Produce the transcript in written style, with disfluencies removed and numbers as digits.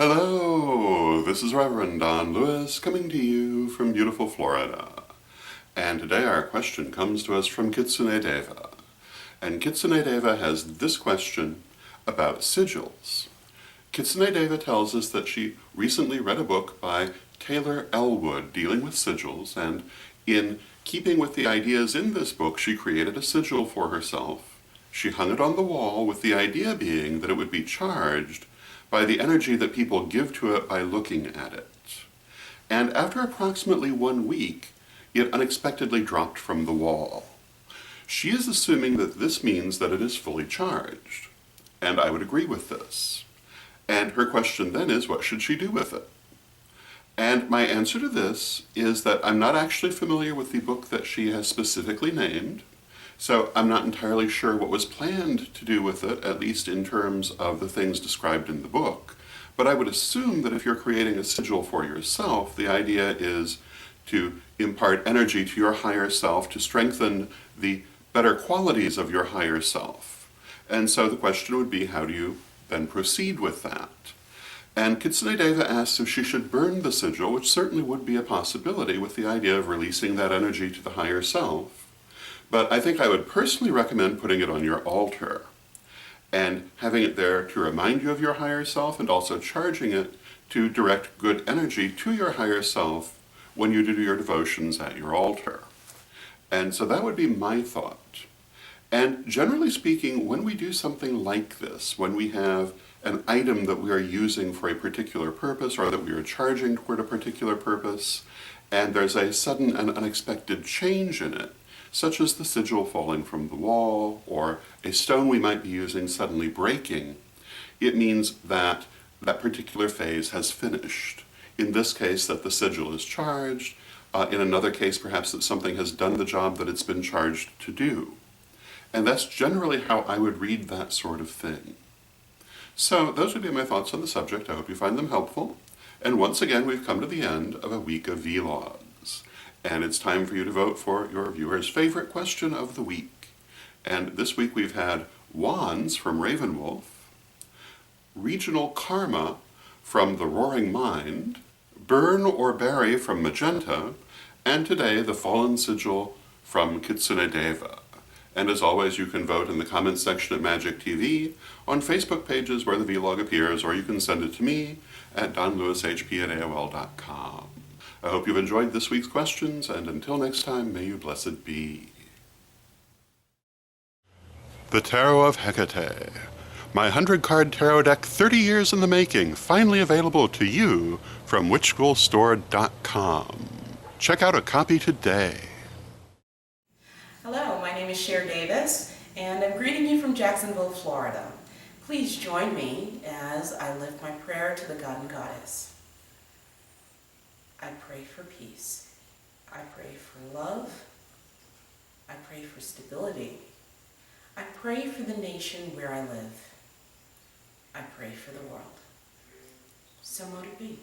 Hello, this is Reverend Don Lewis coming to you from beautiful Florida. And today our question comes to us from Kitsune Deva. And Kitsune Deva has this question about sigils. Kitsune Deva tells us that she recently read a book by Taylor Elwood dealing with sigils, and in keeping with the ideas in this book, she created a sigil for herself. She hung it on the wall with the idea being that it would be charged by the energy that people give to it by looking at it. And after approximately 1 week, it unexpectedly dropped from the wall. She is assuming that this means that it is fully charged, and I would agree with this. And her question then is, what should she do with it? And my answer to this is that I'm not actually familiar with the book that she has specifically named, so I'm not entirely sure what was planned to do with it, at least in terms of the things described in the book. But I would assume that if you're creating a sigil for yourself, the idea is to impart energy to your higher self, to strengthen the better qualities of your higher self. And so the question would be, how do you then proceed with that? And Kitsune Deva asks if she should burn the sigil, which certainly would be a possibility with the idea of releasing that energy to the higher self. But I think I would personally recommend putting it on your altar and having it there to remind you of your higher self, and also charging it to direct good energy to your higher self when you do your devotions at your altar. And so that would be my thought. And generally speaking, when we do something like this, when we have an item that we are using for a particular purpose, or that we are charging toward a particular purpose, and there's a sudden and unexpected change in it, such as the sigil falling from the wall, or a stone we might be using suddenly breaking, it means that that particular phase has finished. In this case, that the sigil is charged. In another case, perhaps that something has done the job that it's been charged to do. And that's generally how I would read that sort of thing. So those would be my thoughts on the subject. I hope you find them helpful. And once again, we've come to the end of a week of vlogs. And it's time for you to vote for your viewer's favorite question of the week. And this week we've had Wands from Ravenwolf, Regional Karma from The Roaring Mind, Burn or Bury from Magenta, and today the Fallen Sigil from Kitsune Deva. And as always, you can vote in the comments section at Magic TV, on Facebook pages where the vlog appears, or you can send it to me at donlewishp@aol.com. I hope you've enjoyed this week's questions, and until next time, may you blessed be. The Tarot of Hecate. My 100-card tarot deck, 30 years in the making, finally available to you from witchschoolstore.com. Check out a copy today. Hello, my name is Cher Davis, and I'm greeting you from Jacksonville, Florida. Please join me as I lift my prayer to the God and Goddess. I pray for peace. I pray for love. I pray for stability. I pray for the nation where I live. I pray for the world. So mote it be.